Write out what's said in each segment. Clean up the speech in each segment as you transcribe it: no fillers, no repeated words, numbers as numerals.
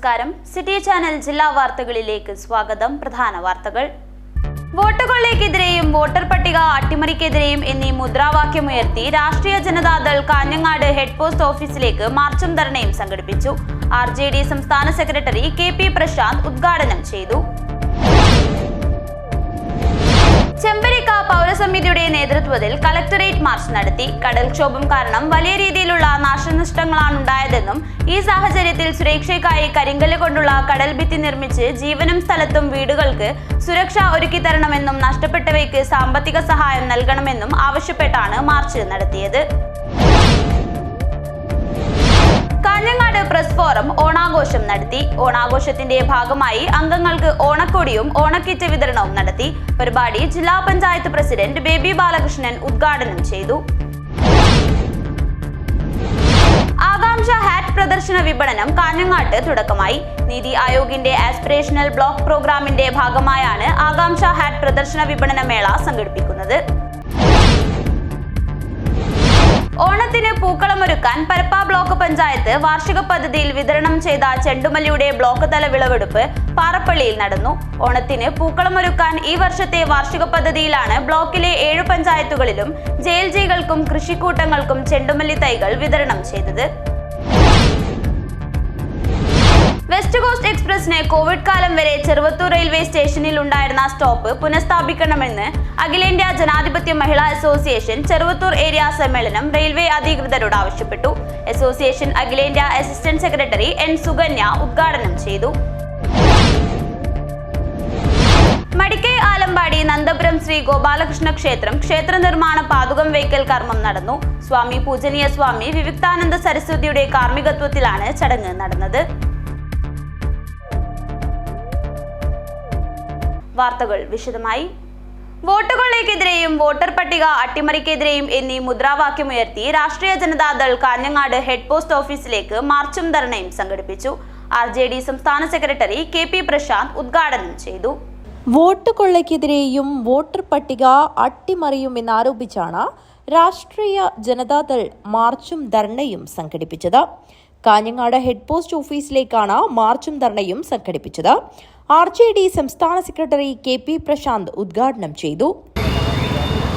നമസ്കാരം. City channel ജില്ലാ വാർത്തകളിലേക്ക് സ്വാഗതം. പ്രധാന വാർത്തകൾ. വോട്ട് കൊള്ളയ്ക്കെതിരെയും വോട്ടർ പട്ടിക അട്ടിമറിക്കെതിരെയും എന്നീ മുദ്രാവാക്യമുയർത്തി രാഷ്ട്രീയ ജനതാദൾ കാഞ്ഞങ്ങാട് ഹെഡ് പോസ്റ്റ് ഓഫീസിലേക്ക് മാർച്ചും ധർണയും സംഘടിപ്പിച്ചു. RJD സംസ്ഥാന സെക്രട്ടറി KP പ്രശാന്ത് ഉദ്ഘാടനം ചെയ്തു. ചെമ്പരിക്ക പൗരസമിതിയുടെ നേതൃത്വത്തിൽ കളക്ടറേറ്റ് മാർച്ച് നടത്തി. കടൽക്ഷോഭം കാരണം വലിയ രീതിയിലുള്ള നാശനഷ്ടങ്ങളാണ് ഉണ്ടായതെന്നും ഈ സാഹചര്യത്തിൽ സുരക്ഷയ്ക്കായി കരിങ്കല്ല് കൊണ്ടുള്ള കടൽ ഭിത്തി നിർമ്മിച്ച് ജീവനും സ്ഥലത്തും വീടുകൾക്ക് സുരക്ഷ ഒരുക്കി തരണമെന്നും നഷ്ടപ്പെട്ടവയ്ക്ക് സാമ്പത്തിക സഹായം നൽകണമെന്നും ആവശ്യപ്പെട്ടാണ് മാർച്ച് നടത്തിയത്. കാഞ്ഞങ്ങാട് പ്രസ് ഫോറം ഓണാഘോഷം നടത്തി. ഓണാഘോഷത്തിന്റെ ഭാഗമായി അംഗങ്ങൾക്ക് ഓണക്കൊടിയും ഓണക്കിറ്റ് വിതരണവും നടത്തി. പരിപാടി ജില്ലാ പഞ്ചായത്ത് പ്രസിഡന്റ് ബേബി ബാലകൃഷ്ണൻ ഉദ്ഘാടനം ചെയ്തു. ആകാംക്ഷ ഹാറ്റ് പ്രദർശന വിപണനം കാഞ്ഞങ്ങാട്ട് തുടക്കമായി. നീതി ആയോഗിന്റെ ആസ്പിറേഷണൽ ബ്ലോക്ക് പ്രോഗ്രാമിന്റെ ഭാഗമായാണ് ആകാംക്ഷ ഹാറ്റ് പ്രദർശന വിപണന മേള സംഘടിപ്പിക്കുന്നത്. ഓണത്തിന് പൂക്കളമൊരുക്കാൻ പരപ്പ ബ്ലോക്ക് പഞ്ചായത്ത് വാർഷിക പദ്ധതിയിൽ വിതരണം ചെയ്ത ചെണ്ടുമല്ലിയുടെ ബ്ലോക്ക് തല വിളവെടുപ്പ് പാറപ്പള്ളിയിൽ നടന്നു. ഓണത്തിന് പൂക്കളമൊരുക്കാൻ ഈ വർഷത്തെ വാർഷിക പദ്ധതിയിലാണ് ബ്ലോക്കിലെ 7 പഞ്ചായത്തുകളിലും JLGകൾക്കും കൃഷിക്കൂട്ടങ്ങൾക്കും ചെണ്ടുമല്ലി തൈകൾ വിതരണം ചെയ്തത്. വെസ്റ്റ് കോസ്റ്റ് എക്സ്പ്രസിന് കോവിഡ് കാലം വരെ ചെറുവത്തൂർ റെയിൽവേ സ്റ്റേഷനിൽ ഉണ്ടായിരുന്ന സ്റ്റോപ്പ് പുനഃസ്ഥാപിക്കണമെന്ന് അഖിലേന്ത്യാ ജനാധിപത്യ മഹിളാ അസോസിയേഷൻ ചെറുവത്തൂർ ഏരിയ സമ്മേളനം റെയിൽവേ അധികൃതരോട് ആവശ്യപ്പെട്ടു. അസോസിയേഷൻ അഖിലേന്ത്യാ അസിസ്റ്റന്റ് സെക്രട്ടറി N സുകന്യ ഉദ്ഘാടനം ചെയ്തു. മടിക്കൈ ആലമ്പാടി നന്ദപുരം ശ്രീ ഗോപാലകൃഷ്ണ ക്ഷേത്ര നിർമ്മാണ പാതുകം വയ്ക്കൽ കർമ്മം നടന്നു. സ്വാമി പൂജനീയ സ്വാമി വിവിക്താനന്ദ സരസ്വതിയുടെ കാർമ്മികത്വത്തിലാണ് ചടങ്ങ് നടന്നത്. വാർത്തകൾ വിശദമായി. വോട്ട് കൊള്ളയ്ക്കെതിരെയും വോട്ടർ പട്ടിക അട്ടിമറിക്കെതിരെയും എന്നീ മുദ്രാവാക്യമുയർത്തി രാഷ്ട്രീയ ജനതാദൾ കാഞ്ഞങ്ങാട് ഹെഡ് പോസ്റ്റ് ഓഫീസിലേക്ക് മാർച്ചും ധർണയും സംഘടിപ്പിച്ചു. RJD സംസ്ഥാന സെക്രട്ടറി KP പ്രശാന്ത് ഉദ്ഘാടനം ചെയ്തു. വോട്ട് കൊള്ളയ്ക്കെതിരെയും വോട്ടർ പട്ടിക അട്ടിമറിയുമെന്നാരോപിച്ചാണ് രാഷ്ട്രീയ ജനതാദൾ മാർച്ചും ധർണയും സംഘടിപ്പിച്ചത്. കാഞ്ഞങ്ങാട് ഹെഡ് പോസ്റ്റ് ഓഫീസിലേക്കാണ് മാർച്ചും ധർണയും സംഘടിപ്പിച്ചത്. RJD സംസ്ഥാന സെക്രട്ടറി KP പ്രശാന്ത് ഉദ്ഘാടനം ചെയ്തു.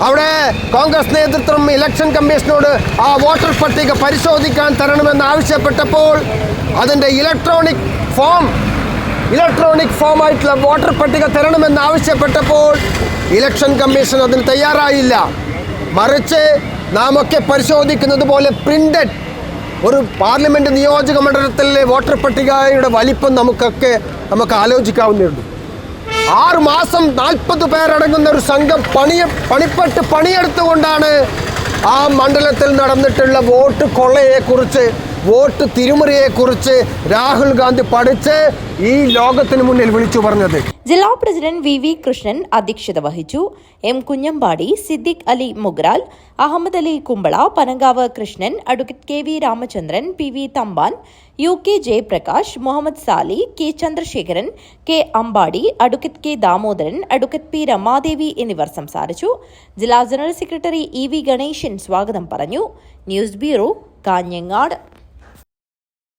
അവിടെ കോൺഗ്രസ് നേതൃത്വം ഇലക്ഷൻ കമ്മീഷനോട് ആ വോട്ടർ പട്ടിക പരിശോധിക്കാൻ തരണമെന്ന് ആവശ്യപ്പെട്ടപ്പോൾ അതിൻ്റെ ഇലക്ട്രോണിക് ഫോമായിട്ടുള്ള വോട്ടർ പട്ടിക തരണമെന്ന് ആവശ്യപ്പെട്ടപ്പോൾ ഇലക്ഷൻ കമ്മീഷൻ അതിന് തയ്യാറായില്ല. മറിച്ച് നാമൊക്കെ പരിശോധിക്കുന്നത് പോലെ പ്രിന്റഡ് ഒരു പാർലമെന്റ് നിയോജക മണ്ഡലത്തിലെ വോട്ടർ പട്ടികയുടെ വലിപ്പം നമുക്ക് ആലോചിക്കാവുന്നതുണ്ട്. 6 മാസം 40 പേരടങ്ങുന്ന ഒരു സംഘം പണിയെടുത്തുകൊണ്ടാണ് ആ മണ്ഡലത്തിൽ നടന്നിട്ടുള്ള വോട്ട് കൊള്ളയെക്കുറിച്ച്, വോട്ട് തിരിമറിയെക്കുറിച്ച് രാഹുൽ ഗാന്ധി പഠിച്ച് ഈ ലോകത്തിന് മുന്നിൽ വിളിച്ചു പറഞ്ഞത്. ജില്ലാ പ്രസിഡന്റ് VV കൃഷ്ണൻ അധ്യക്ഷത വഹിച്ചു. M Kunhambadi, Siddique Ali Mogral, Ahmed Ali Kumbla, Panangav Krishnan, advocate KV Ramachandran, PV Thampan, UK Jayaprakash, Muhammad Sali, K Chandrasekharan, K Ambadi, advocate K Damodaran, advocate P Ramadevi എന്നിവർ സംസാരിച്ചു. ജില്ലാ ജനറൽ സെക്രട്ടറി EV ഗണേശൻ സ്വാഗതം പറഞ്ഞു. News bureau, Kanhangad.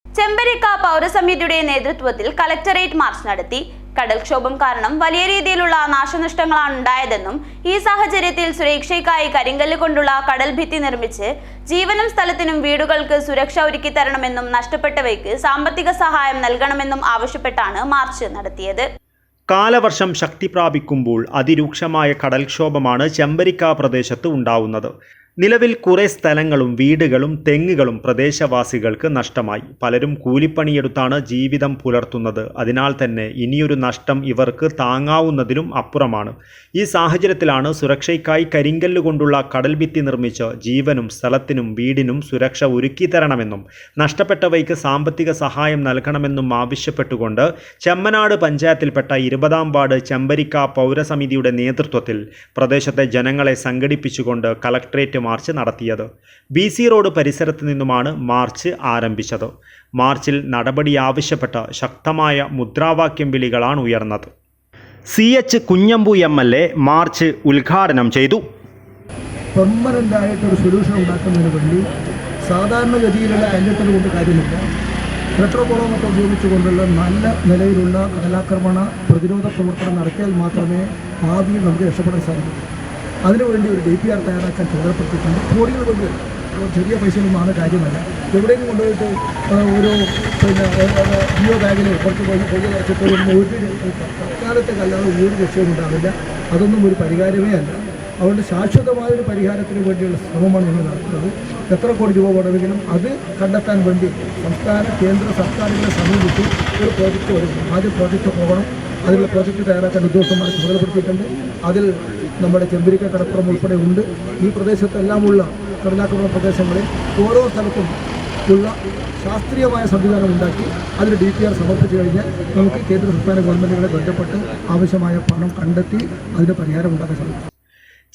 ചെമ്പരിക്ക പൗരസമിതിയുടെ നേതൃത്വത്തിൽ കളക്ടറേറ്റ് മാർച്ച് നടത്തി. കടൽക്ഷോഭം കാരണം വലിയ രീതിയിലുള്ള നാശനഷ്ടങ്ങളാണ് ഉണ്ടായതെന്നും ഈ സാഹചര്യത്തിൽ സുരക്ഷയ്ക്കായി കരിങ്കല്ല് കൊണ്ടുള്ള കടൽ ഭിത്തി നിർമ്മിച്ച് ജീവനും സ്ഥലത്തിനും വീടുകൾക്ക് സുരക്ഷ ഒരുക്കി തരണമെന്നും നഷ്ടപ്പെട്ടവയ്ക്ക് സാമ്പത്തിക സഹായം നൽകണമെന്നും ആവശ്യപ്പെട്ടാണ് മാർച്ച് നടത്തിയത്. കാലവർഷം ശക്തി പ്രാപിക്കുമ്പോൾ അതിരൂക്ഷമായ കടൽക്ഷോഭമാണ് ചെമ്പരിക്ക പ്രദേശത്ത് ഉണ്ടാവുന്നത്. നിലവിൽ കുറേ സ്ഥലങ്ങളും വീടുകളും തെങ്ങുകളും പ്രദേശവാസികൾക്ക് നഷ്ടമായി. പലരും കൂലിപ്പണിയെടുത്താണ് ജീവിതം പുലർത്തുന്നത്. അതിനാൽ തന്നെ ഇനിയൊരു നഷ്ടം ഇവർക്ക് താങ്ങാവുന്നതിനും അപ്പുറമാണ്. ഈ സാഹചര്യത്തിലാണ് സുരക്ഷയ്ക്കായി കരിങ്കല്ല് കൊണ്ടുള്ള കടൽഭിത്തി നിർമ്മിച്ച് ജീവനും സ്ഥലത്തിനും വീടിനും സുരക്ഷ ഒരുക്കി തരണമെന്നും നഷ്ടപ്പെട്ടവയ്ക്ക് സാമ്പത്തിക സഹായം നൽകണമെന്നും ആവശ്യപ്പെട്ടുകൊണ്ട് ചെമ്മനാട് പഞ്ചായത്തിൽപ്പെട്ട 20-ാം വാർഡ് ചെമ്പരിക്ക പൗരസമിതിയുടെ നേതൃത്വത്തിൽ പ്രദേശത്തെ ജനങ്ങളെ സംഘടിപ്പിച്ചുകൊണ്ട് കളക്ടറേറ്റ് മാർച്ച് നടത്തിയത്. BC റോഡ് പരിസരത്ത് നിന്നുമാണ് മാർച്ച് ആരംഭിച്ചത്. മാർച്ചിൽ നടപടി ആവശ്യപ്പെട്ട് ശക്തമായ മുദ്രാവാക്യം വിളികളാണ് ഉയർന്നത്. CH കുഞ്ഞമ്പു MLA മാർച്ച് ഉദ്ഘാടനം ചെയ്തു. പെർമനൻ്റായിട്ടൊരു സൊല്യൂഷൻ ഉണ്ടാക്കുന്നതിന് വേണ്ടി സാധാരണഗതിയിലുള്ള അന്വേഷണം കൊണ്ട് കാര്യമില്ല. പെട്രോളോ മറ്റോ ഉപയോഗിച്ചുകൊണ്ടുള്ള നല്ല നിലയിലുള്ള കടലാക്രമണ പ്രതിരോധ പ്രവർത്തനം നടത്തിയാൽ മാത്രമേ ഭാവിയിൽ നമുക്ക് രക്ഷപ്പെടാൻ സാധിക്കൂ. അതിനുവേണ്ടി ഒരു DPR തയ്യാറാക്കാൻ ചുമതലപ്പെടുത്തിയിട്ടുണ്ട്. കോടികൾ കൊണ്ട് ചെറിയ പൈസയൊന്നുമാണ് കാര്യമല്ല. എവിടെയെങ്കിലും കൊണ്ടുപോയിട്ട് ഒരു ജിയോ ബാഗിൽ കുറച്ച് പൈസ വെച്ചിട്ട് ഒരു തൽക്കാലത്തേക്കല്ലാതെ ഒരു രക്ഷയും ഉണ്ടാവില്ല. അതൊന്നും ഒരു പരിഹാരമേ അല്ല. അതുകൊണ്ട് ശാശ്വതമായൊരു പരിഹാരത്തിന് വേണ്ടിയുള്ള ശ്രമമാണ് ഞങ്ങൾ നടത്തുന്നത്. എത്ര കോടി രൂപ വേണമെങ്കിലും അത് കണ്ടെത്താൻ വേണ്ടി സംസ്ഥാന കേന്ദ്ര സർക്കാരുകളെ സമീപിച്ച് ഒരു പ്രോജക്റ്റ് വരും. ആദ്യം പ്രോജക്റ്റ് പോകണം. അതിലുള്ള പ്രോജക്റ്റ് തയ്യാറാക്കാൻ ഉദ്യോഗസ്ഥന്മാരെ ചുമതലപ്പെടുത്തിയിട്ടുണ്ട്. അതിൽ നമ്മുടെ ചെമ്പരിക്ക കടപ്പുറം ഉൾപ്പെടെ ഉണ്ട്. ഈ പ്രദേശത്തെല്ലാമുള്ള കടലാക്രമണ പ്രദേശങ്ങളിൽ ഓരോ സ്ഥലത്തും ഉള്ള ശാസ്ത്രീയമായ സംവിധാനം ഉണ്ടാക്കി അതിൽ DPR സമർപ്പിച്ചു കഴിഞ്ഞാൽ നമുക്ക് കേന്ദ്ര സംസ്ഥാന ഗവൺമെൻറ്റുകളെ ബന്ധപ്പെട്ട് ആവശ്യമായ പണം കണ്ടെത്തി അതിന് പരിഹാരം ഉണ്ടാക്കാൻ സാധിക്കും.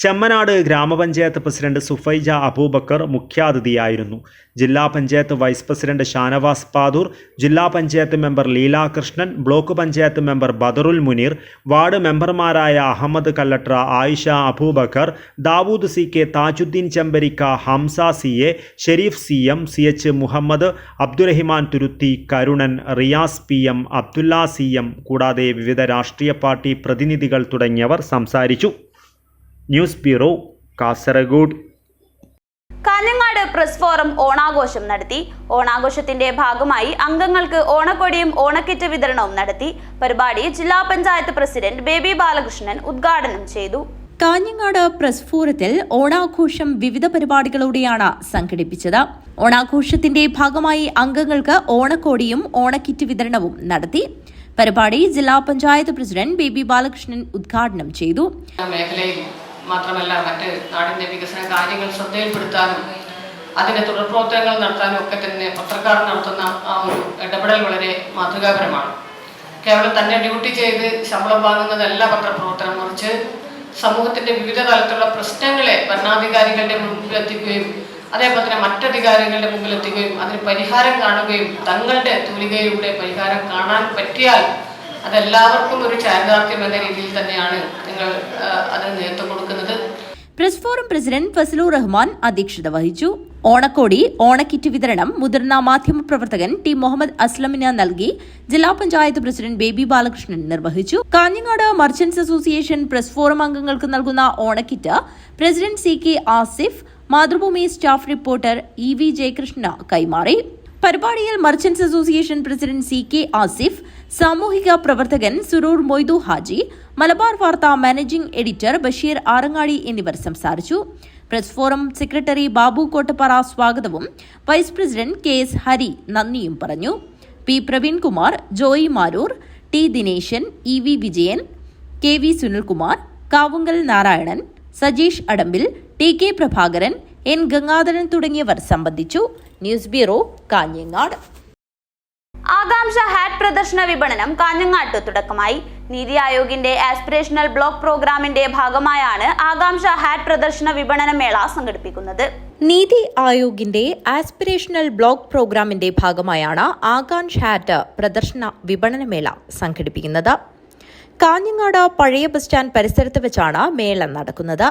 ചെമ്മനാട് ഗ്രാമപഞ്ചായത്ത് പ്രസിഡന്റ് സുഫൈജ അബൂബക്കർ മുഖ്യാതിഥിയായിരുന്നു. ജില്ലാ പഞ്ചായത്ത് വൈസ് പ്രസിഡന്റ് ഷാനവാസ് പാദൂർ, ജില്ലാ panchayat member Leelakrishnan, block panchayat member Badarul Muneer, ward മെമ്പർമാരായ Ahmed Kallatra, Ayisha Aboobacker, Dawood CK, Thajudheen Chembarika, Hamza CA, Shareef CM, CH Muhammad, Abdurahman Thuruthi, Karunan, Riyas PM, Abdulla CM കൂടാതെ വിവിധ രാഷ്ട്രീയ പാർട്ടി പ്രതിനിധികൾ തുടങ്ങിയവർ സംസാരിച്ചു. News bureau, Kasaragod. Kanhangad press forum ഓണാഘോഷം നടത്തി. ഓണാഘോഷത്തിന്റെ ഭാഗമായി അംഗങ്ങൾക്ക് ഓണക്കൊടിയും ഓണക്കിറ്റ് വിതരണവും നടത്തി. പരിപാടി ജില്ലാ പഞ്ചായത്ത് പ്രസിഡന്റ് ബേബി ബാലകൃഷ്ണൻ ഉദ്ഘാടനം ചെയ്തു. കാഞ്ഞങ്ങാട് പ്രസ് ഫോറത്തിൽ ഓണാഘോഷം വിവിധ പരിപാടികളോടെയാണ് സംഘടിപ്പിച്ചത്. ഓണാഘോഷത്തിന്റെ ഭാഗമായി അംഗങ്ങൾക്ക് ഓണക്കോടിയും ഓണക്കിറ്റ് വിതരണവും നടത്തി. പരിപാടി ജില്ലാ പഞ്ചായത്ത് പ്രസിഡന്റ് ബേബി ബാലകൃഷ്ണൻ ഉദ്ഘാടനം ചെയ്തു. മാത്രമല്ല മറ്റ് നാടിൻ്റെ വികസന കാര്യങ്ങൾ ശ്രദ്ധയിൽപ്പെടുത്താനും അതിൻ്റെ തുടർപ്രവർത്തനങ്ങൾ നടത്താനും ഒക്കെ തന്നെ പത്രക്കാർ നടത്തുന്ന ആ ഒരു ഇടപെടൽ വളരെ മാതൃകാപരമാണ്. കേവലം തന്നെ ഡ്യൂട്ടി ചെയ്ത് ശമ്പളം വാങ്ങുന്നതല്ല പത്രപ്രവർത്തനം, മറിച്ച് സമൂഹത്തിൻ്റെ വിവിധ തലത്തിലുള്ള പ്രശ്നങ്ങളെ ഭരണാധികാരികളുടെ മുമ്പിലെത്തിക്കുകയും അതേപോലെ തന്നെ മറ്റധികാരികളുടെ മുമ്പിലെത്തിക്കുകയും അതിന് പരിഹാരം കാണുകയും തങ്ങളുടെ തൂലികയിലൂടെ പരിഹാരം കാണാൻ പറ്റിയാൽ അതെല്ലാവർക്കും ഒരു ചാരിതാർത്ഥ്യം എന്ന രീതിയിൽ തന്നെയാണ് നിങ്ങൾ അതിന് നേതൃത്വം കൊടുക്കുന്നത്. Press forum president Fazlur Rahman അധ്യക്ഷത വഹിച്ചു. ഓണക്കോടി, ഓണക്കിറ്റ് വിതരണം മുതിർന്ന മാധ്യമപ്രവർത്തകൻ T മുഹമ്മദ് അസ്ലമിന് നൽകി. ജില്ലാ പഞ്ചായത്ത് പ്രസിഡന്റ് ബേബി ബാലകൃഷ്ണൻ നിർവഹിച്ചു. Kanhangad merchants association press forum അംഗങ്ങൾക്ക് നൽകുന്ന ഓണക്കിറ്റ് president CK Asif, Mathrubhumi staff reporter EV Jayakrishna കൈമാറി. പരിപാടിയിൽ merchants association president CK Asif, സാമൂഹിക പ്രവർത്തകൻ സുരൂർ മൊയ്തു ഹാജി, മലബാർ വാർത്ത മാനേജിംഗ് എഡിറ്റർ ബഷീർ ആറങ്ങാടി എന്നിവർ സംസാരിച്ചു. Press forum secretary Babu Kottappara സ്വാഗതവും വൈസ് പ്രസിഡന്റ് KS ഹരി നന്ദിയും പറഞ്ഞു. P Praveenkumar, Joy Maroor, T Dineshan, EV Vijayan, KV Sunilkumar, Kavungal Narayanan, Sajeesh Adambil, TK Prabhakaran, N Gangadharan തുടങ്ങിയവർ സംബന്ധിച്ചു. News bureau, Kanhangad. ആകാംക്ഷ ഹാറ്റ് പ്രദർശന വിപണനം കാഞ്ഞങ്ങാട്ട് തുടക്കമായി. നീതി ആയോഗിന്റെ ആസ്പിറേഷണൽ ബ്ലോക്ക് പ്രോഗ്രാമിന്റെ ഭാഗമായാണ് ആകാംക്ഷ ഹാറ്റ് പ്രദർശന വിപണന മേള സംഘടിപ്പിക്കുന്നത്. നീതി ആയോഗിന്റെ ആസ്പിറേഷണൽ ബ്ലോക്ക് പ്രോഗ്രാമിന്റെ ഭാഗമായാണ് ആകാംക്ഷ ഹാറ്റ് പ്രദർശന വിപണന മേള സംഘടിപ്പിക്കുന്നത്. കാഞ്ഞങ്ങാട് പഴയ ബസ് സ്റ്റാൻഡ് പരിസരത്ത് വെച്ചാണ് മേള നടക്കുന്നത്.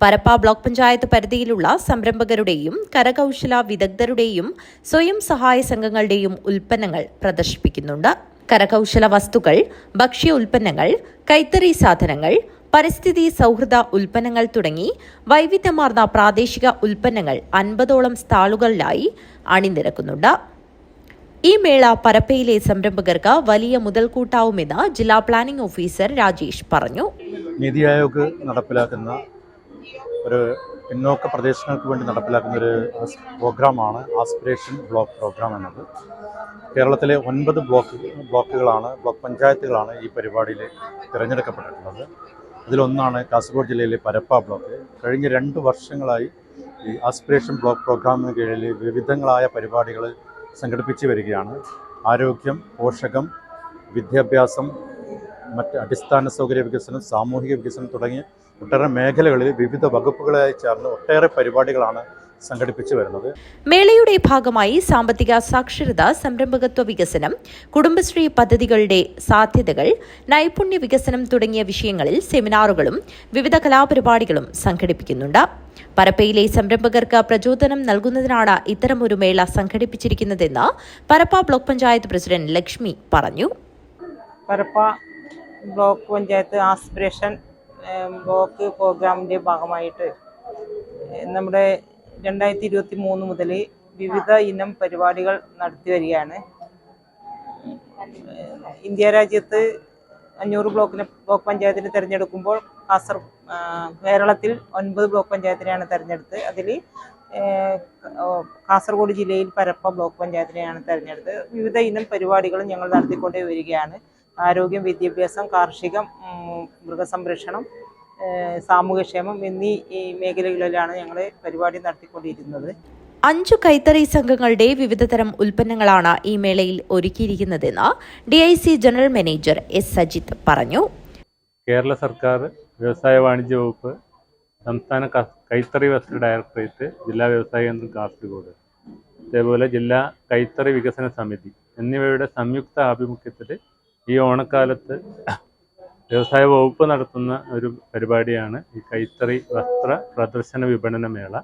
പരപ്പ ബ്ലോക്ക് പഞ്ചായത്ത് പരിധിയിലുള്ള സംരംഭകരുടെയും കരകൌശല വിദഗ്ധരുടെയും സ്വയം സഹായ സംഘങ്ങളുടെയും ഉൽപ്പന്നങ്ങൾ പ്രദർശിപ്പിക്കുന്നുണ്ട്. കരകൌശല വസ്തുക്കൾ, ഭക്ഷ്യ ഉൽപ്പന്നങ്ങൾ, കൈത്തറി സാധനങ്ങൾ, പരിസ്ഥിതി സൗഹൃദ ഉൽപ്പന്നങ്ങൾ തുടങ്ങി വൈവിധ്യമാർന്ന പ്രാദേശിക ഉൽപ്പന്നങ്ങൾ 50ഓളം സ്റ്റാളുകളിലായി അണിനിരക്കുന്നുണ്ട്. ഈ മേള പരപ്പയിലെ സംരംഭകർക്ക് വലിയ മുതൽക്കൂട്ടാവുമെന്ന് ജില്ലാ പ്ലാനിംഗ് ഓഫീസർ രാജേഷ് പറഞ്ഞു. നീതി ആയോഗ് നടപ്പിലാക്കുന്ന ഒരു പിന്നോക്ക പ്രദേശങ്ങൾക്ക് വേണ്ടി നടപ്പിലാക്കുന്ന ഒരു പ്രോഗ്രാമാണ് ആസ്പിറേഷൻ ബ്ലോക്ക് പ്രോഗ്രാം എന്നത്. കേരളത്തിലെ 9 ബ്ലോക്കുകളാണ്, ബ്ലോക്ക് പഞ്ചായത്തുകളാണ് ഈ പരിപാടിയിൽ തിരഞ്ഞെടുക്കപ്പെട്ടിട്ടുള്ളത്. അതിലൊന്നാണ് കാസർഗോഡ് ജില്ലയിലെ പരപ്പ ബ്ലോക്ക്. കഴിഞ്ഞ 2 വർഷങ്ങളായി ഈ ആസ്പിറേഷൻ ബ്ലോക്ക് പ്രോഗ്രാമിന് കീഴിൽ വിവിധങ്ങളായ പരിപാടികൾ സംഘടിപ്പിച്ചു വരികയാണ്. ആരോഗ്യം, പോഷകം, വിദ്യാഭ്യാസം, മറ്റ് അടിസ്ഥാന സൗകര്യ വികസനം, സാമൂഹിക വികസനം തുടങ്ങിയ ഒട്ടേറെ മേഖലകളിൽ വിവിധ വകുപ്പുകളായി ചേർന്ന് ഒട്ടേറെ പരിപാടികളാണ് സംഘടിപ്പിച്ചു വരുന്നത്. മേളയുടെ ഭാഗമായി സാമ്പത്തിക സാക്ഷരത, സംരംഭകത്വ വികസനം, കുടുംബശ്രീ പദ്ധതികളുടെ സാധ്യതകൾ, നൈപുണ്യ വികസനം തുടങ്ങിയ വിഷയങ്ങളിൽ സെമിനാറുകളും വിവിധ കലാപരിപാടികളും സംഘടിപ്പിക്കുന്നുണ്ട്. പരപ്പയിലെ സംരംഭകർക്ക് പ്രചോദനം നൽകുന്നതിനാണ് ഇത്തരമൊരു മേള സംഘടിപ്പിച്ചിരിക്കുന്നതെന്ന് പരപ്പ ബ്ലോക്ക് പഞ്ചായത്ത് പ്രസിഡന്റ് ലക്ഷ്മി പറഞ്ഞു. Parappa block panchayat aspiration block പ്രോഗ്രാമിൻ്റെ ഭാഗമായിട്ട് നമ്മുടെ 2023 മുതൽ വിവിധ ഇനം പരിപാടികൾ നടത്തി വരികയാണ്. ഇന്ത്യ രാജ്യത്ത് 500 ബ്ലോക്ക് പഞ്ചായത്തിന് തിരഞ്ഞെടുക്കുമ്പോൾ കേരളത്തിൽ 9 ബ്ലോക്ക് പഞ്ചായത്തിനെയാണ് തിരഞ്ഞെടുത്തത്. അതിൽ കാസർഗോഡ് ജില്ലയിൽ പരപ്പ ബ്ലോക്ക് പഞ്ചായത്തിനെയാണ് തിരഞ്ഞെടുത്തത്. വിവിധ ഇനം പരിപാടികൾ ഞങ്ങൾ നടത്തിക്കൊണ്ടേ വരികയാണ്. ആരോഗ്യം, വിദ്യാഭ്യാസം, കാർഷികം, മൃഗസംരക്ഷണം, സാമൂഹ്യക്ഷേമം എന്നീ മേഖലകളിലാണ് ഞങ്ങൾ പരിപാടി നടത്തിക്കൊണ്ടിരുന്നത്. 5 കൈത്തറി സംഘങ്ങളുടെ വിവിധതരം ഉൽപ്പന്നങ്ങളാണ് ഈ മേളയിൽ ഒരുക്കിയിരിക്കുന്നതെന്ന് DIC general manager S. Sajith പറഞ്ഞു. കേരള സർക്കാർ വ്യവസായ വാണിജ്യ വകുപ്പ്, സംസ്ഥാന കൈത്തറി വസ്ത്ര ഡയറക്ടറേറ്റ്, ജില്ലാ വ്യവസായ കേന്ദ്രം കാസർഗോഡ്, അതേപോലെ ജില്ലാ കൈത്തറി വികസന സമിതി എന്നിവയുടെ സംയുക്ത ആഭിമുഖ്യത്തിൽ ഈ ഓണക്കാലത്ത് വ്യവസായ വകുപ്പ് നടത്തുന്ന ഒരു പരിപാടിയാണ് ഈ കൈത്തറി വസ്ത്ര പ്രദർശന വിപണന മേള.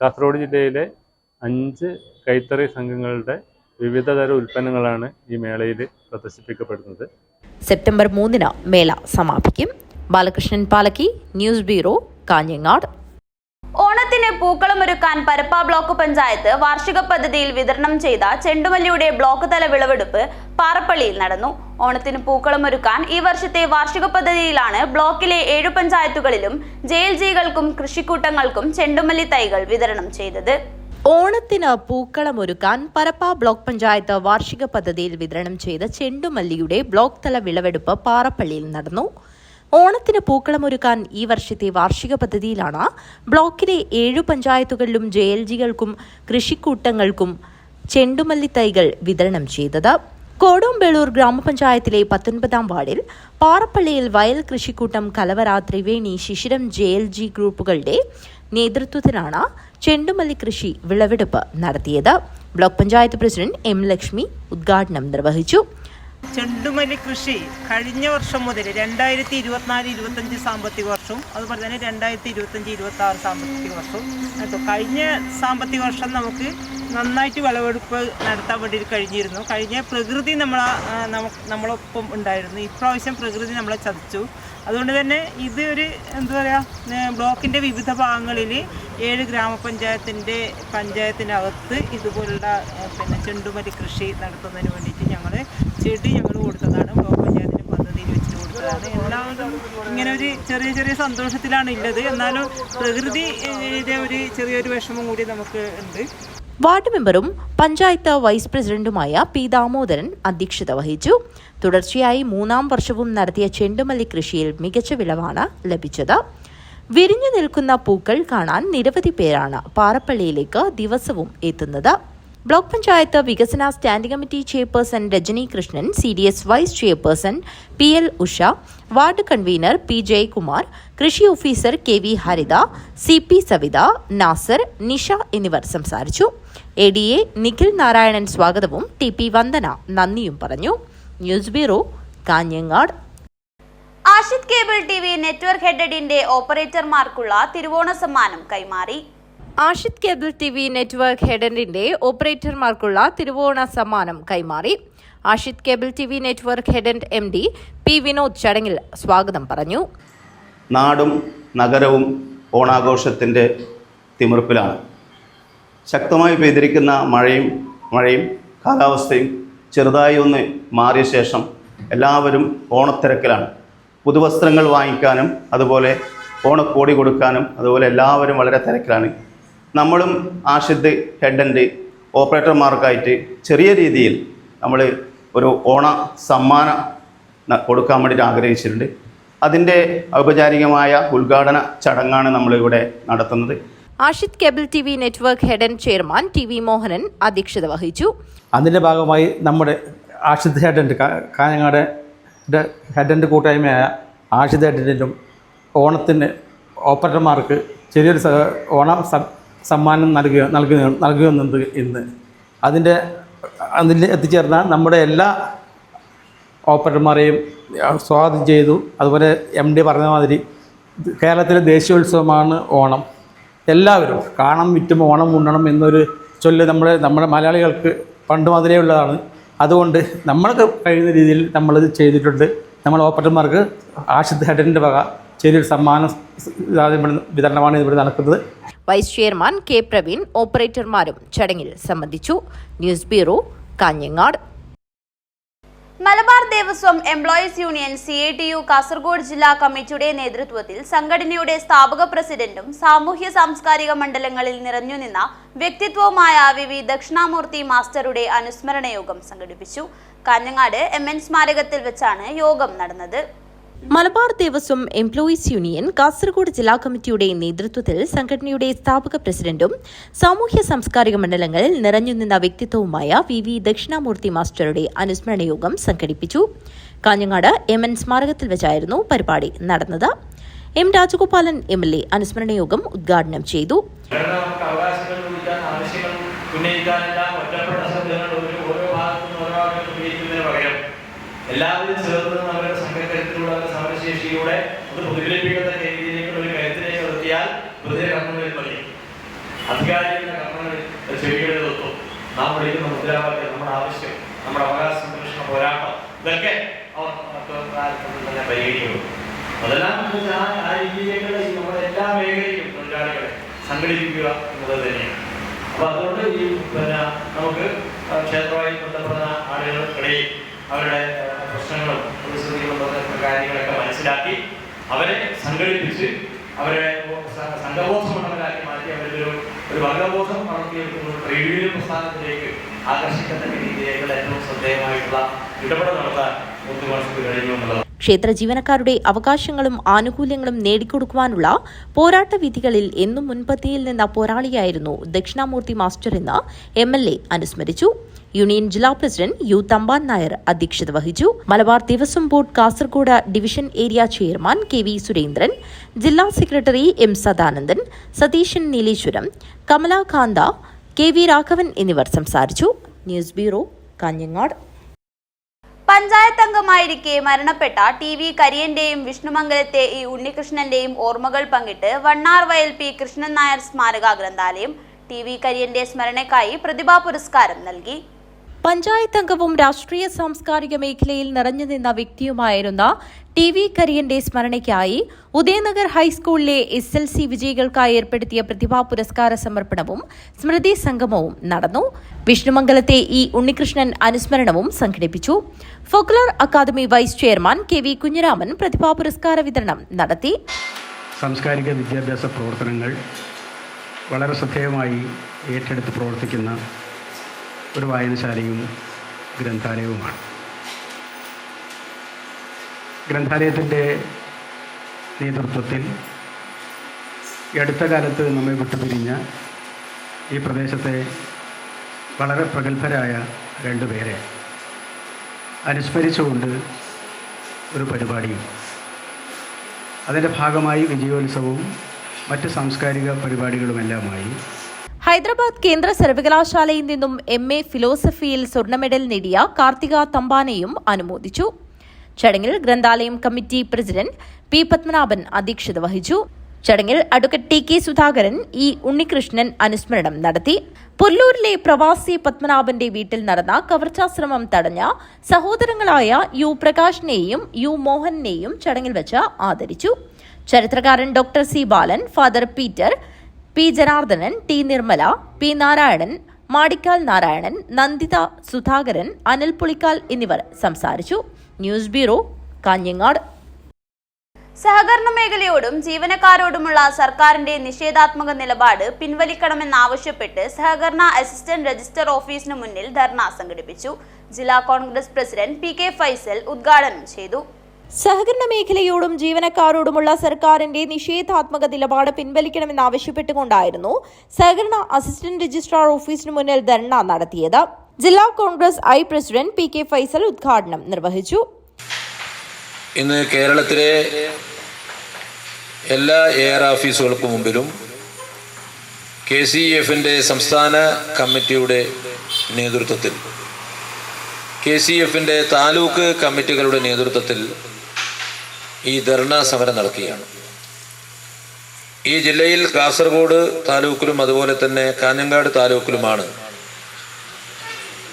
കാസർഗോഡ് ജില്ലയിലെ 5 കൈത്തറി സംഘങ്ങളുടെ വിവിധതരം ഉൽപ്പന്നങ്ങളാണ് ഈ മേളയിൽ പ്രദർശിപ്പിക്കപ്പെടുന്നത്. സെപ്റ്റംബർ 3 മേള സമാപിക്കും. Balakrishnan Palakki, news bureau, Kanhangad. ഓണത്തിന് പൂക്കളമൊരുക്കാൻ പരപ്പ ബ്ലോക്ക് പഞ്ചായത്ത് വാർഷിക പദ്ധതിയിൽ വിതരണം ചെയ്ത ചെണ്ടുമല്ലിയുടെ ബ്ലോക്ക് തല വിളവെടുപ്പ് പാറപ്പള്ളിയിൽ നടന്നു. ഓണത്തിന് പൂക്കളമൊരുക്കാൻ ഈ വർഷത്തെ വാർഷിക പദ്ധതിയിലാണ് ബ്ലോക്കിലെ 7 പഞ്ചായത്തുകളിലും JLGകൾക്കും കൃഷിക്കൂട്ടങ്ങൾക്കും ചെണ്ടുമല്ലി തൈകൾ വിതരണം ചെയ്തത്. ഓണത്തിന് പൂക്കളമൊരുക്കാൻ പരപ്പ ബ്ലോക്ക് പഞ്ചായത്ത് വാർഷിക പദ്ധതിയിൽ വിതരണം ചെയ്ത ചെണ്ടുമല്ലിയുടെ ബ്ലോക്ക് തല വിളവെടുപ്പ് പാറപ്പള്ളിയിൽ നടന്നു. ഓണത്തിന് പൂക്കളമൊരുക്കാൻ ഈ വർഷത്തെ വാർഷിക പദ്ധതിയിലാണ് ബ്ലോക്കിലെ 7 പഞ്ചായത്തുകളിലും JLGകൾക്കും കൃഷിക്കൂട്ടങ്ങൾക്കും ചെണ്ടുമല്ലി തൈകൾ വിതരണം ചെയ്തത്. കോടോംബേളൂർ ഗ്രാമപഞ്ചായത്തിലെ 19-ാം വാർഡിൽ പാറപ്പള്ളിയിൽ വയൽ കൃഷിക്കൂട്ടം, കലവറ, ത്രിവേണി, ശിശിരം JLG ഗ്രൂപ്പുകളുടെ നേതൃത്വത്തിലാണ് ചെണ്ടുമല്ലി കൃഷി വിളവെടുപ്പ് നടത്തിയത്. Block panchayat president M. Lakshmi ഉദ്ഘാടനം നിർവഹിച്ചു. ചെണ്ടുമല്ലി കൃഷി കഴിഞ്ഞ വർഷം മുതൽ 2024-25 സാമ്പത്തിക വർഷവും അതുപോലെ തന്നെ 2025-26 സാമ്പത്തിക വർഷവും കഴിഞ്ഞ സാമ്പത്തിക വർഷം നമുക്ക് നന്നായിട്ട് വിളവെടുപ്പ് നടത്താൻ വേണ്ടി കഴിഞ്ഞിരുന്നു. കഴിഞ്ഞ പ്രകൃതി നമ്മളൊപ്പം ഉണ്ടായിരുന്നു. ഇപ്രാവശ്യം പ്രകൃതി നമ്മളെ ചതിച്ചു. അതുകൊണ്ട് തന്നെ ഇത് ഒരു ബ്ലോക്കിൻ്റെ വിവിധ ഭാഗങ്ങളിൽ 7 പഞ്ചായത്തിനകത്ത് ഇതുപോലുള്ള ചെണ്ടുമല്ലി കൃഷി നടത്തുന്നതിന് വേണ്ടിയിട്ട് ഞങ്ങൾ കൊടുത്തതാണ്. ബ്ലോക്ക് പഞ്ചായത്തിൻ്റെ പദ്ധതിയിൽ വെച്ചിട്ട് കൊടുത്തതാണ്. എല്ലാവരും ഇങ്ങനെ ഒരു ചെറിയ സന്തോഷത്തിലാണ് ഉള്ളത്. എന്നാലും പ്രകൃതിയുടെ ഒരു ചെറിയൊരു വിഷമം കൂടി നമുക്ക് ഉണ്ട്. വാർഡ് മെമ്പറും പഞ്ചായത്ത് വൈസ് പ്രസിഡന്റുമായ P. ദാമോദരൻ അധ്യക്ഷത വഹിച്ചു. തുടർച്ചയായി 3-ാം വർഷവും നടത്തിയ ചെണ്ടുമല്ലി കൃഷിയിൽ മികച്ച വിളവാണ് ലഭിച്ചത്. വിരിഞ്ഞു നിൽക്കുന്ന പൂക്കൾ കാണാൻ നിരവധി പേരാണ് പാറപ്പള്ളിയിലേക്ക് ദിവസവും എത്തുന്നത്. ബ്ലോക്ക് പഞ്ചായത്ത് വികസന standing committee chairperson Rajani Krishnan, CDS vice chairperson PL Usha, ward convener P. Jayakumar, കൃഷി officer KV Haritha, CP Savitha, Nasar, Nisha എന്നിവർ സംസാരിച്ചു. ADA നിഖിൽ നാരായണൻ സ്വാഗതവും TP വന്ദന നന്ദിയും പറഞ്ഞു. News bureau, Kanhangad. Ashith cable TV network ഹെഡഡിന്റെ ഓപ്പറേറ്റർമാർക്കുള്ള തിരുവോണ സമ്മാനം കൈമാറി. ആഷിത് കേബിൾ TV നെറ്റ്വർക്ക് ഹെഡഡിന്റെ ഓപ്പറേറ്റർമാർക്കുള്ള തിരുവോണ സമ്മാനം കൈമാറി. ആഷിത് കേബിൾ TV നെറ്റ്വർക്ക് ഹെഡഡ് MD P. വിനോദ് ചടങ്ങിൽ സ്വാഗതം പറഞ്ഞു. നാടും നഗരവും ഓണാഘോഷത്തിൻ്റെ തിമിർപ്പിലാണ്. ശക്തമായി പെയ്തിരിക്കുന്ന മഴയും കാലാവസ്ഥയും ചെറുതായി ഒന്ന് മാറിയ ശേഷം എല്ലാവരും ഓണത്തിരക്കിലാണ്. പുതുവസ്ത്രങ്ങൾ വാങ്ങിക്കാനും അതുപോലെ ഓണക്കോടി കൊടുക്കാനും അതുപോലെ എല്ലാവരും വളരെ തിരക്കിലാണ്. നമ്മളും ആഷിത് ഹെഡൻഡ് ഓപ്പറേറ്റർമാർക്കായിട്ട് ചെറിയ രീതിയിൽ നമ്മൾ ഒരു ഓണ സമ്മാനം കൊടുക്കാൻ വേണ്ടിയിട്ട് ആഗ്രഹിച്ചിട്ടുണ്ട്. അതിൻ്റെ ഔപചാരികമായ ഉദ്ഘാടന ചടങ്ങാണ് നമ്മളിവിടെ നടത്തുന്നത്. ആഷിത് കേബിൾ TV നെറ്റ്വർക്ക് ഹെഡൻ ചെയർമാൻ TV മോഹനൻ അധ്യക്ഷത വഹിച്ചു. അതിൻ്റെ ഭാഗമായി നമ്മുടെ ആഷിത് ഹെഡൻഡ് കാഞ്ഞങ്ങാട് ഹെഡൻഡ് കൂട്ടായ്മയായ ആഷിത് ഹെഡൻഡിലും ഓണത്തിന് ഓപ്പറേറ്റർമാർക്ക് ചെറിയൊരു ഓണം സമ്മാനം നൽകുന്നുണ്ട് ഇന്ന്. അതിൽ എത്തിച്ചേർന്ന നമ്മുടെ എല്ലാ ഓപ്പറേറ്റർമാരെയും സ്വാഗതം ചെയ്തു. അതുപോലെ MD പറഞ്ഞ മാതിരി കേരളത്തിലെ ദേശീയോത്സവമാണ് ഓണം. എല്ലാവരും കാണം വിറ്റും ഓണം ഉണ്ണണം എന്നൊരു ചൊല്ല് നമ്മുടെ മലയാളികൾക്ക് പണ്ട് മുതലേ ഉള്ളതാണ്. അതുകൊണ്ട് നമ്മൾക്ക് കഴിയുന്ന രീതിയിൽ നമ്മളിത് ചെയ്തിട്ടുണ്ട്. നമ്മൾ ഓപ്പറേറ്റർമാർക്ക് ആഷിദ് ഹെഡൻ്റെ വക ചെറിയൊരു സമ്മാനം വിതരണമാണ് ഇവിടെ നടക്കുന്നത്. Vice chairman K. പ്രവീൺ ഓപ്പറേറ്റർമാരും ചടങ്ങിൽ സംബന്ധിച്ചു. News bureau, Kanhangad. Malabar Devaswom employees union CATU Kasaragod ജില്ലാ കമ്മിറ്റിയുടെ നേതൃത്വത്തിൽ സംഘടനയുടെ സ്ഥാപക പ്രസിഡന്റും സാമൂഹ്യ സാംസ്കാരിക മണ്ഡലങ്ങളിൽ നിറഞ്ഞുനിന്ന വ്യക്തിത്വവുമായ VV ദക്ഷിണാമൂർത്തി മാസ്റ്ററുടെ അനുസ്മരണ യോഗം സംഘടിപ്പിച്ചു. കാഞ്ഞങ്ങാട് MN സ്മാരകത്തിൽ വെച്ചാണ് യോഗം നടന്നത്. മലബാർ ദേവസ്വം എംപ്ലോയീസ് യൂണിയൻ കാസർഗോഡ് ജില്ലാ കമ്മിറ്റിയുടെ നേതൃത്വത്തിൽ സംഘടനയുടെ സ്ഥാപക പ്രസിഡന്റും സാമൂഹ്യ സാംസ്കാരിക മണ്ഡലങ്ങളിൽ നിറഞ്ഞുനിന്ന വ്യക്തിത്വവുമായ VV ദക്ഷിണാമൂർത്തി മാസ്റ്ററുടെ അനുസ്മരണ യോഗം സംഘടിപ്പിച്ചു. കാഞ്ഞങ്ങാട് MN സ്മാരകത്തിൽ വെച്ചായിരുന്നു പരിപാടി നടന്നത്. M. രാജഗോപാലൻ MLA അനുസ്മരണ യോഗം ഉദ്ഘാടനം ചെയ്തു. എല്ലാവരും ചേർന്ന് അവരുടെ സംഘടനത്തിലുള്ള സമരശേഷിയിലൂടെ അത് പ്രതിഫലിപ്പിക്കുന്ന രീതിയിലേക്കുള്ള ഒരു കരുത്തിലേക്ക് നിർത്തിയാൽ വെറുതെ കർമ്മങ്ങളിൽ മതി. അധികാരികളുടെ കർമ്മങ്ങളിൽ ചെവികളുടെ തത്വം, നാം വിളിക്കുന്ന മുദ്രാവാക്യം, നമ്മുടെ ആവശ്യം, നമ്മുടെ അവകാശ സംരക്ഷണ പോരാട്ടം, ഇതൊക്കെ അവർ തന്നെ പരിഗണിക്കുന്നു. അതെല്ലാം ആ രീതിയിലേക്കുള്ള നമ്മുടെ എല്ലാ മേഖലയിലും തൊഴിലാളികളെ സംഘടിപ്പിക്കുക എന്നത് തന്നെയാണ്. അപ്പോൾ അതുകൊണ്ട് നമുക്ക് ക്ഷേത്രവുമായി ബന്ധപ്പെടുന്ന ആളുകൾക്കിടയിൽ അവരുടെ പ്രശ്നങ്ങളും പ്രതിസന്ധികളും കാര്യങ്ങളൊക്കെ മനസ്സിലാക്കി അവരെ സംഘടിപ്പിച്ച് അവരെ സംഘബോധമുള്ളവരാക്കി മാറ്റി അവരൊരു വർഗബോധം വളർത്തിയെടുക്കുന്ന ട്രേഡ് യൂണിയൻ പ്രസ്ഥാനത്തിലേക്ക് ആകർഷിക്കത്തക്ക രീതിയിലേക്കുള്ള ഏറ്റവും ശ്രദ്ധേയമായിട്ടുള്ള ഇടപെടൽ നടത്താൻ മുഖ്യമന്ത്രിക്ക് കഴിഞ്ഞു എന്നുള്ളത്. ക്ഷേത്ര ജീവനക്കാരുടെ അവകാശങ്ങളും ആനുകൂല്യങ്ങളും നേടിക്കൊടുക്കുവാനുള്ള പോരാട്ട വിധികളിൽ എന്നും മുൻപന്തിയിൽ നിന്ന പോരാളിയായിരുന്നു ദക്ഷിണാമൂർത്തി മാസ്റ്റർ എന്ന് MLA അനുസ്മരിച്ചു. യൂണിയൻ ജില്ലാ പ്രസിഡന്റ് U. തമ്പാൻ നായർ അധ്യക്ഷത വഹിച്ചു. Malabar Devaswom board Kasaragod division area chairman KV. Surendran, ജില്ലാ secretary M. Sadanandan, Satheesan Nileshwaram, Kamalakantha, KV. Raghavan എന്നിവർ സംസാരിച്ചു. News bureau, Kanhangad. പഞ്ചായത്ത് അംഗമായിരിക്കെ മരണപ്പെട്ട TV കരിയന്റെയും വിഷ്ണുമംഗലത്തെ E. ഉണ്ണികൃഷ്ണന്റെയും ഓർമ്മകൾ പങ്കിട്ട് വണ്ണാർവയൽ P. കൃഷ്ണൻ നായർ സ്മാരക ഗ്രന്ഥാലയം TV കരിയന്റെ സ്മരണയ്ക്കായി പ്രതിഭാ പുരസ്കാരം നൽകി. പഞ്ചായത്ത് അംഗവും രാഷ്ട്രീയ സാംസ്കാരിക മേഖലയിൽ നിറഞ്ഞുനിന്ന വ്യക്തിയുമായിരുന്ന TV കരിയന്റെ സ്മരണയ്ക്കായി ഉദയനഗർ ഹൈസ്കൂളിലെ SLC വിജയികൾക്കായി ഏർപ്പെടുത്തിയ പ്രതിഭാ പുരസ്കാര സമർപ്പണവും സ്മൃതി സംഗമവും നടന്നു. വിഷ്ണുമംഗലത്തെ E. ഉണ്ണികൃഷ്ണൻ അനുസ്മരണവും സംഘടിപ്പിച്ചു. Folklore academy vice chairman KV. Kunhiraman പ്രതിഭാ പുരസ്കാര വിതരണം നടത്തി. സാംസ്കാരിക വിദ്യാഭ്യാസ പ്രവർത്തനങ്ങൾ വളരെ ശ്രദ്ധേയമായി ഏറ്റെടുത്ത് പ്രവർത്തിക്കുന്ന ഒരു വായനശാലയും ഗ്രന്ഥാലയവുമാണ്. ഗ്രന്ഥാലയത്തിൻ്റെ നേതൃത്വത്തിൽ ഈ അടുത്ത കാലത്ത് നമ്മെ വിട്ടുപിരിഞ്ഞ ഈ പ്രദേശത്തെ വളരെ പ്രഗത്ഭരായ രണ്ടുപേരെ അനുസ്മരിച്ചുകൊണ്ട് ഒരു പരിപാടിയും അതിൻ്റെ ഭാഗമായി വിജയോത്സവവും മറ്റ് സാംസ്കാരിക പരിപാടികളുമെല്ലാമായി ഹൈദരാബാദ് കേന്ദ്ര സർവകലാശാലയിൽ നിന്നും MA ഫിലോസഫിയിൽ സ്വർണ്ണ മെഡൽ നേടിയ കാർത്തിക തമ്പാനെയും അനുമോദിച്ചു. ചടങ്ങിൽ ഗ്രന്ഥാലയം കമ്മിറ്റി പ്രസിഡന്റ് P. പത്മനാഭൻ അധ്യക്ഷത വഹിച്ചു. ചടങ്ങിൽ advocate TK. Sudhakaran, E. Unnikrishnan അനുസ്മരണം നടത്തി. പുല്ലൂരിലെ പ്രവാസി പത്മനാഭന്റെ വീട്ടിൽ നടന്ന കവർച്ചാശ്രമം തടഞ്ഞ സഹോദരങ്ങളായ U. പ്രകാശിനെയും U. മോഹനെയും ചടങ്ങിൽ വെച്ച് ആദരിച്ചു. ചരിത്രകാരൻ doctor C. Balan, father Peter, P. Janardhanan, T. Nirmala, P. Narayanan, Madikkal Narayanan, Nanditha Sudhakaran, Anil Pulikkal എന്നിവർ സംസാരിച്ചു. News bureau, Kanhangad. സഹകരണ മേഖലയോടും ജീവനക്കാരോടുമുള്ള സർക്കാരിന്റെ നിഷേധാത്മക നിലപാട് പിൻവലിക്കണമെന്നാവശ്യപ്പെട്ട് സഹകരണ അസിസ്റ്റന്റ് രജിസ്റ്റർ ഓഫീസിന് മുന്നിൽ ധർണ സംഘടിപ്പിച്ചു. ജില്ലാ കോൺഗ്രസ് പ്രസിഡന്റ് PK. ഫൈസൽ ഉദ്ഘാടനം ചെയ്തു. സഹകരണ മേഖലയോടും ജീവനക്കാരോടുമുള്ള സർക്കാരിന്റെ നിഷേധാത്മക നിലപാട് പിൻവലിക്കണമെന്നാവശ്യപ്പെട്ടുകൊണ്ടായിരുന്നു സഹകരണ അസിസ്റ്റന്റ് രജിസ്ട്രാർ ഓഫീസിന് മുന്നിൽ ധർണ നടത്തിയത്. ജില്ലാ Congress I president PK. Faisal ഉദ്ഘാടനം നിർവഹിച്ചു. ഇന്ന് കേരളത്തിലെ എല്ലാ AR ഓഫീസുകൾക്ക് മുമ്പിലും KCFിൻ്റെ സംസ്ഥാന കമ്മിറ്റിയുടെ നേതൃത്വത്തിൽ KCFിൻ്റെ താലൂക്ക് കമ്മിറ്റികളുടെ നേതൃത്വത്തിൽ ഈ ധർണാ സമരം നടക്കുകയാണ്. ഈ ജില്ലയിൽ കാസർഗോഡ് താലൂക്കിലും അതുപോലെ തന്നെ കാഞ്ഞങ്ങാട് താലൂക്കിലുമാണ്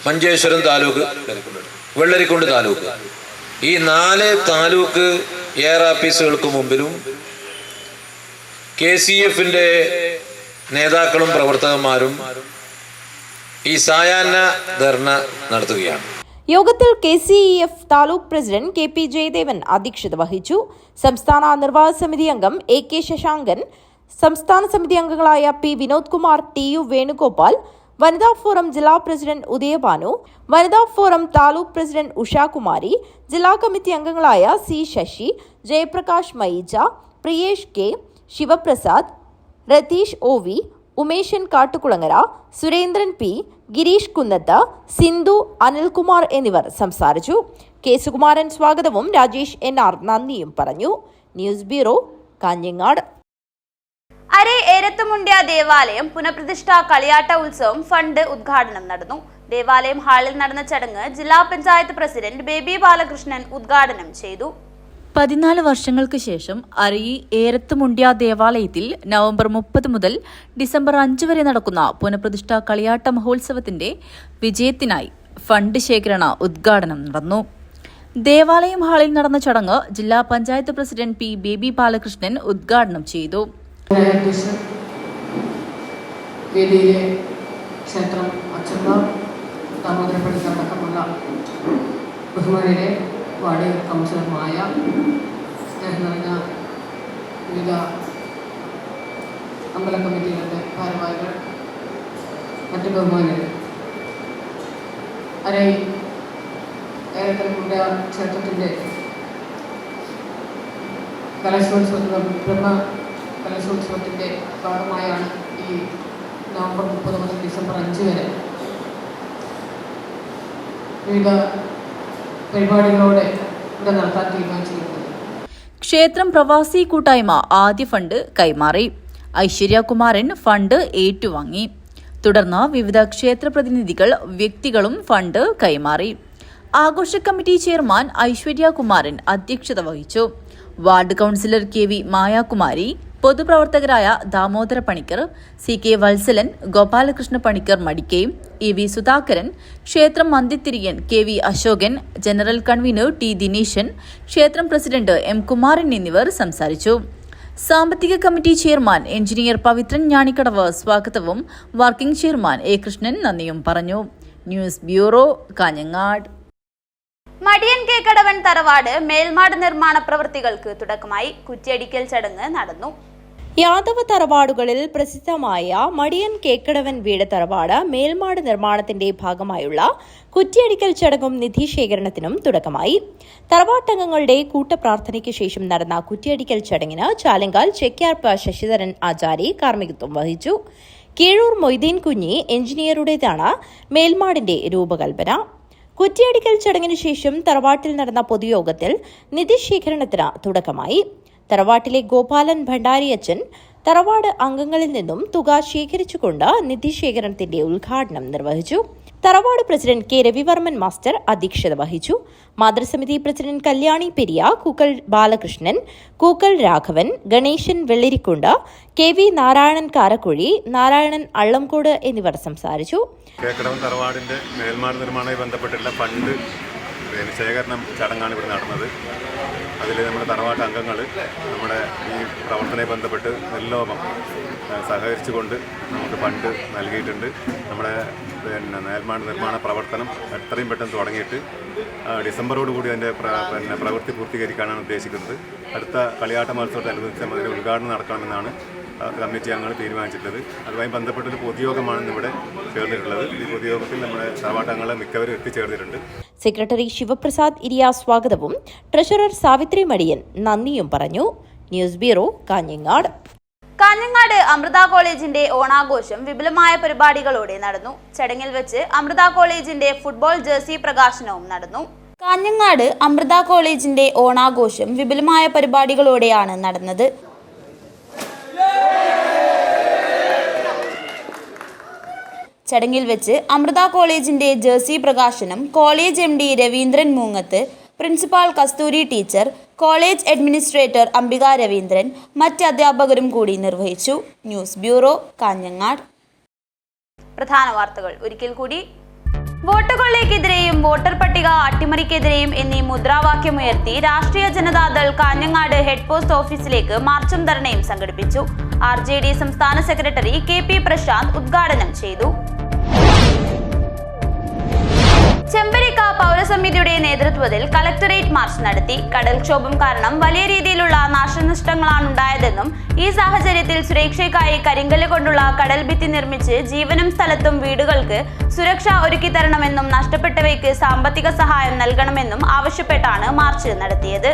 മഞ്ചേശ്വരം താലൂക്ക്, വെള്ളരിക്കുണ്ട് താലൂക്ക്, ഈ 4 താലൂക്ക് എയർ ആഫീസുകൾക്ക് മുമ്പിലും KCFിൻ്റെ നേതാക്കളും പ്രവർത്തകന്മാരും ഈ സായാഹ്ന ധർണ നടത്തുകയാണ്. യോഗത്തിൽ KCEF taluk president KP Jayadevan അധ്യക്ഷത വഹിച്ചു. സംസ്ഥാന നിർവാഹക സമിതി അംഗം AK ശശാങ്കൻ, സംസ്ഥാന സമിതി അംഗങ്ങളായ P വിനോദ് കുമാർ, TU വേണുഗോപാൽ, വനിതാ ഫോറം ജില്ലാ പ്രസിഡന്റ് ഉദയഭാനു, വനിതാ ഫോറം താലൂക്ക് പ്രസിഡന്റ് ഉഷാകുമാരി, ജില്ലാ കമ്മിറ്റി അംഗങ്ങളായ C Sasi, Jayaprakash മൈജ, Priyesh K, Sivaprasad, Ratheesh OV, Umeshan Kattukulangara, Surendran P, Girish കുന്നത്ത്, സിന്ധു, അനിൽകുമാർ എന്നിവർ സംസാരിച്ചു. K സുകുമാരൻ സ്വാഗതവും രാജേഷ് NR നന്ദിയും പറഞ്ഞു. News bureau, Kanhangad. അരേ ഏരത്തുമുണ്ട്യ ദേവാലയം പുനഃപ്രതിഷ്ഠാ കളിയാട്ട ഉത്സവം ഫണ്ട് ഉദ്ഘാടനം നടന്നു. ദേവാലയം ഹാളിൽ നടന്ന ചടങ്ങ് ജില്ലാ പഞ്ചായത്ത് പ്രസിഡന്റ് ബേബി ബാലകൃഷ്ണൻ ഉദ്ഘാടനം ചെയ്തു. 14 വർഷങ്ങൾക്ക് ശേഷം അരയി ഏരത്തുമുണ്ട്യ ദേവാലയത്തിൽ നവംബർ 30 മുതൽ ഡിസംബർ 5 വരെ നടക്കുന്ന പുനഃപ്രതിഷ്ഠാ കളിയാട്ട മഹോത്സവത്തിന്റെ വിജയത്തിനായി ഫണ്ട് ശേഖരണ ഉദ്ഘാടനം നടന്നു. ദേവാലയം ഹാളിൽ നടന്ന ചടങ്ങ് ജില്ലാ panchayat president P baby Balakrishnan ഉദ്ഘാടനം ചെയ്തു. ക്ഷേത്രം അച്ഛന്മാർ, ദാമോദരപ്പള്ളിക്കടക്കമുള്ള ബഹുമാനിയുടെ വാർഡ് കൗൺസിലർമായ സ്നേഹം നിറഞ്ഞ വിവിധ അമ്പല കമ്മിറ്റികളുടെ ഭാരവാഹികൾ, മറ്റ് ബഹുമാനികൾ, അരൈ ഏരത്തുമുണ്ട്യ ക്ഷേത്രത്തിൻ്റെ ബ്രഹ്മ കലശോത്സവത്തിൻ്റെ ഭാഗമായാണ് ഈ നവംബർ 30 മുതൽ ഡിസംബർ 5 വരെ വിവിധ പരിപാടികളോടെ ഇവിടെ നടത്താൻ തീരുമാനിച്ചിരിക്കുന്നത്. ക്ഷേത്രം പ്രവാസി കൂട്ടായ്മ ആദ്യ ഫണ്ട് കൈമാറി. ഐശ്വര്യകുമാരൻ ഫണ്ട് ഏറ്റുവാങ്ങി. തുടർന്ന് വിവിധ ക്ഷേത്ര പ്രതിനിധികൾ, വ്യക്തികളും ഫണ്ട് കൈമാറി. ആഘോഷ കമ്മിറ്റി ചെയർമാൻ ഐശ്വര്യകുമാരൻ അധ്യക്ഷത വഹിച്ചു. വാർഡ് കൗൺസിലർ KV മായാകുമാരി, പൊതുപ്രവർത്തകരായ ദാമോദര പണിക്കർ, CK വത്സലൻ, ഗോപാലകൃഷ്ണ പണിക്കർ മടിക്കയും, EV സുധാകരൻ, ക്ഷേത്രം മന്ദിത്തിരിയൻ KV Ashokan, general convener T Dineshan, ക്ഷേത്രം പ്രസിഡന്റ് M കുമാരൻ എന്നിവർ സംസാരിച്ചു. സാമ്പത്തിക committee chairman engineer Pavithran Njanikkadavu സ്വാഗതവും വർക്കിംഗ് ചെയർമാൻ A കൃഷ്ണൻ നന്ദിയും പറഞ്ഞു. News bureau, Kanhangad. മടിയൻ കേക്കടവൻ തറവാട് മേൽമാട് നിർമ്മാണ പ്രവൃത്തികൾക്ക് തുടക്കമായി. കുറ്റിയടിക്കൽ ചടങ്ങ് നടന്നു. യാദവ തറവാടുകളിൽ പ്രസിദ്ധമായ മടിയൻ കേക്കടവൻ വീട് തറവാട് മേൽമാട് നിർമ്മാണത്തിന്റെ ഭാഗമായുള്ള കുറ്റിയടിക്കൽ ചടങ്ങും നിധിശേഖരണത്തിനും തുടക്കമായി. തറവാട്ടംഗങ്ങളുടെ കൂട്ടപ്രാർത്ഥനയ്ക്ക് ശേഷം നടന്ന കുറ്റിയടിക്കൽ ചടങ്ങിന് ചാലങ്കാൽ ചെക്യാർപ്പ് ശശിധരൻ ആചാരി കാർമ്മികത്വം വഹിച്ചു. കീഴൂർ മൊയ്തീൻ കുഞ്ഞി എഞ്ചിനീയറുടേതാണ് മേൽമാടിന്റെ രൂപകൽപ്പന. കുറ്റിയടിക്കൽ ചടങ്ങിനു ശേഷം തറവാട്ടിൽ നടന്ന പൊതുയോഗത്തിൽ നിധിശേഖരണത്തിന് തുടക്കമായി. തറവാട്ടിലെ ഗോപാലൻ ഭണ്ഡാരിയച്ചൻ തറവാട് അംഗങ്ങളിൽ നിന്നും തുക ശേഖരിച്ചുകൊണ്ട് നിധിശേഖരണത്തിന്റെ ഉദ്ഘാടനം നിർവഹിച്ചു. തറവാട് പ്രസിഡന്റ് K രവിവർമ്മൻ മാസ്റ്റർ അധ്യക്ഷത വഹിച്ചു. മാതൃസമിതി പ്രസിഡന്റ് കല്യാണി പെരിയ, കൂക്കൽ ബാലകൃഷ്ണൻ, കൂക്കൽ രാഘവൻ, ഗണേശൻ വെള്ളരിക്കുണ്ട്, KV നാരായണൻ കാരക്കുഴി, നാരായണൻ അള്ളംകോട് എന്നിവർ സംസാരിച്ചു. കേക്കടവൻ തറവാടിന്റെ മേൽമാട് നിർമ്മാണവുമായി ബന്ധപ്പെട്ടുള്ള ഫണ്ട് ശേഖരണം ചടങ്ങാണ് ഇവിടെ നടന്നത്. അതിൽ നമ്മുടെ തറവാട്ട് അംഗങ്ങൾ നമ്മുടെ ഈ പ്രവർത്തനവുമായി ബന്ധപ്പെട്ട് നിർലോഭം സഹകരിച്ചുകൊണ്ട് നമുക്ക് ഫണ്ട് നൽകിയിട്ടുണ്ട്. നമ്മുടെ മേൽമാട് നിർമ്മാണ പ്രവർത്തനം എത്രയും പെട്ടെന്ന് തുടങ്ങിയിട്ട് ഡിസംബറോടുകൂടി അതിൻ്റെ പ്രവൃത്തി പൂർത്തീകരിക്കാനാണ് ഉദ്ദേശിക്കുന്നത്. അടുത്ത കളിയാട്ട മത്സരത്തോടനുബന്ധിച്ച് അതിൻ്റെ ഉദ്ഘാടനം നടക്കണമെന്നാണ് കമ്മിറ്റി അംഗങ്ങൾ തീരുമാനിച്ചിട്ടുള്ളത്. അതുമായി ബന്ധപ്പെട്ടൊരു പൊതുയോഗമാണ് ഇവിടെ ചേർന്നിട്ടുള്ളത്. ഈ പൊതുയോഗത്തിൽ നമ്മുടെ തറവാട്ടംഗങ്ങളെ മിക്കവരും എത്തിച്ചേർന്നിട്ടുണ്ട്. സെക്രട്ടറി ശിവപ്രസാദ് ഇരിയ സ്വാഗതവും ട്രഷറർ സാവിത്രി മടിയൻ നന്ദിയും പറഞ്ഞു. News bureau, Kanhangad. കാഞ്ഞങ്ങാട് അമൃത കോളേജിന്റെ ഓണാഘോഷം വിപുലമായ പരിപാടികളോടെ നടന്നു. ചടങ്ങിൽ വെച്ച് അമൃത കോളേജിന്റെ ഫുട്ബോൾ ജേഴ്സി പ്രകാശനവും നടന്നു. കാഞ്ഞങ്ങാട് അമൃത കോളേജിന്റെ ഓണാഘോഷം വിപുലമായ പരിപാടികളോടെയാണ് നടന്നത്. ചടങ്ങിൽ വെച്ച് അമൃത കോളേജിന്റെ ജേഴ്സി പ്രകാശനം college MD Raveendran Moongath, principal Kasthuri teacher, college administrator Ambika Raveendran, മറ്റ് അധ്യാപകരും കൂടി നിർവഹിച്ചു. News bureau, Kanhangad. പ്രധാന വാർത്തകൾ ഒരിക്കൽ കൂടി. വോട്ട് കൊള്ളയ്ക്കെതിരെയും വോട്ടർ പട്ടിക അട്ടിമറിക്കെതിരെയും എന്നീ മുദ്രാവാക്യമുയർത്തി രാഷ്ട്രീയ ജനതാദൾ കാഞ്ഞങ്ങാട് ഹെഡ് പോസ്റ്റ് ഓഫീസിലേക്ക് മാർച്ചും ധർണയും സംഘടിപ്പിച്ചു. RJD സംസ്ഥാന സെക്രട്ടറി KP പ്രശാന്ത് ഉദ്ഘാടനം ചെയ്തു. ചെമ്പരിക്ക പൗരസമിതിയുടെ നേതൃത്വത്തിൽ കളക്ടറേറ്റ് മാർച്ച് നടത്തി. കടൽക്ഷോഭം കാരണം വലിയ രീതിയിലുള്ള നാശനഷ്ടങ്ങളാണ് ഉണ്ടായതെന്നും ഈ സാഹചര്യത്തിൽ സുരക്ഷയ്ക്കായി കരിങ്കല്ല് കൊണ്ടുള്ള കടൽ ഭിത്തി നിർമ്മിച്ച് ജീവനും സ്ഥലത്തും വീടുകൾക്ക് സുരക്ഷ ഒരുക്കി തരണമെന്നും നഷ്ടപ്പെട്ടവയ്ക്ക് സാമ്പത്തിക സഹായം നൽകണമെന്നും ആവശ്യപ്പെട്ടാണ് മാർച്ച് നടത്തിയത്.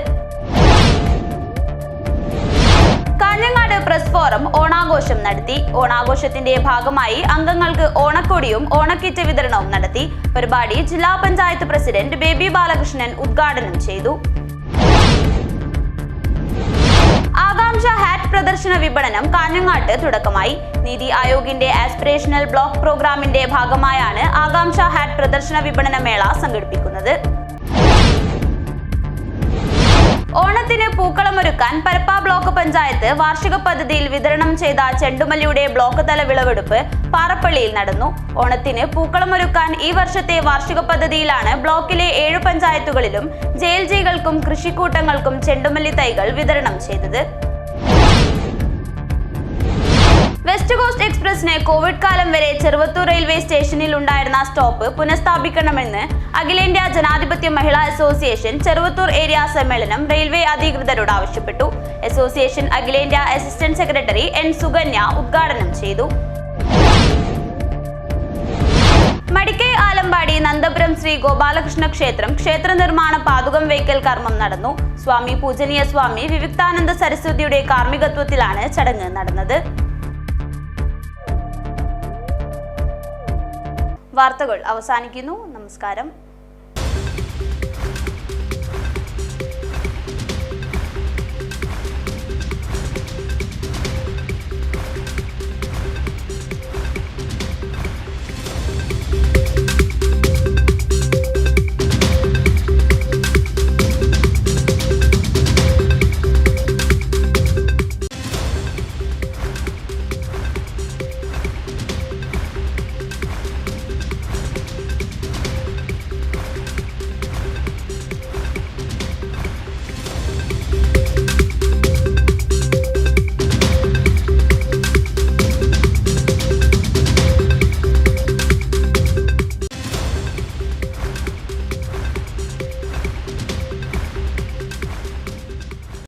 കാഞ്ഞങ്ങാട് പ്രസ് ഫോറം ഓണാഘോഷം നടത്തി. ഓണാഘോഷത്തിന്റെ ഭാഗമായി അംഗങ്ങൾക്ക് ഓണക്കൊടിയും ഓണക്കിറ്റ് വിതരണവും നടത്തി. പരിപാടി ജില്ലാ പഞ്ചായത്ത് പ്രസിഡന്റ് ബേബി ബാലകൃഷ്ണൻ ഉദ്ഘാടനം ചെയ്തു. ആകാംക്ഷ ഹാറ്റ് പ്രദർശന വിപണനം കാഞ്ഞങ്ങാട്ട് തുടക്കമായി. നീതി ആയോഗിന്റെ ആസ്പിറേഷണൽ ബ്ലോക്ക് പ്രോഗ്രാമിന്റെ ഭാഗമായാണ് ആകാംക്ഷ ഹാറ്റ് പ്രദർശന വിപണന മേള സംഘടിപ്പിക്കുന്നത്. ഓണത്തിന് പൂക്കളമൊരുക്കാൻ പരപ്പ ബ്ലോക്ക് പഞ്ചായത്ത് വാർഷിക പദ്ധതിയിൽ വിതരണം ചെയ്ത ചെണ്ടുമല്ലിയുടെ ബ്ലോക്ക് തല വിളവെടുപ്പ് പാറപ്പള്ളിയിൽ നടന്നു. ഓണത്തിന് പൂക്കളമൊരുക്കാൻ ഈ വർഷത്തെ വാർഷിക പദ്ധതിയിലാണ് ബ്ലോക്കിലെ 7 പഞ്ചായത്തുകളിലും JLGകൾക്കും കൃഷിക്കൂട്ടങ്ങൾക്കും ചെണ്ടുമല്ലി തൈകൾ വിതരണം ചെയ്തത്. വെസ്റ്റ് കോസ്റ്റ് എക്സ്പ്രസിന് കോവിഡ് കാലം വരെ ചെറുവത്തൂർ റെയിൽവേ സ്റ്റേഷനിൽ ഉണ്ടായിരുന്ന സ്റ്റോപ്പ് പുനഃസ്ഥാപിക്കണമെന്ന് അഖിലേന്ത്യാ ജനാധിപത്യ മഹിളാ അസോസിയേഷൻ ചെറുവത്തൂർ ഏരിയ സമ്മേളനം റെയിൽവേ അധികൃതരോട് ആവശ്യപ്പെട്ടു. അസോസിയേഷൻ അഖിലേന്ത്യാ അസിസ്റ്റന്റ് സെക്രട്ടറി N സുകന്യ ഉദ്ഘാടനം ചെയ്തു. മടിക്കൈ ആലമ്പാടി നന്ദപുരം ശ്രീ ഗോപാലകൃഷ്ണ ക്ഷേത്രം ക്ഷേത്ര നിർമ്മാണ പാതുകം വയ്ക്കൽ കർമ്മം നടന്നു. സ്വാമി പൂജനീയ സ്വാമി വിവിക്താനന്ദ സരസ്വതിയുടെ കാർമ്മികത്വത്തിലാണ് ചടങ്ങ് നടന്നത്. വാർത്തകൾ അവസാനിക്കുന്നു. നമസ്കാരം.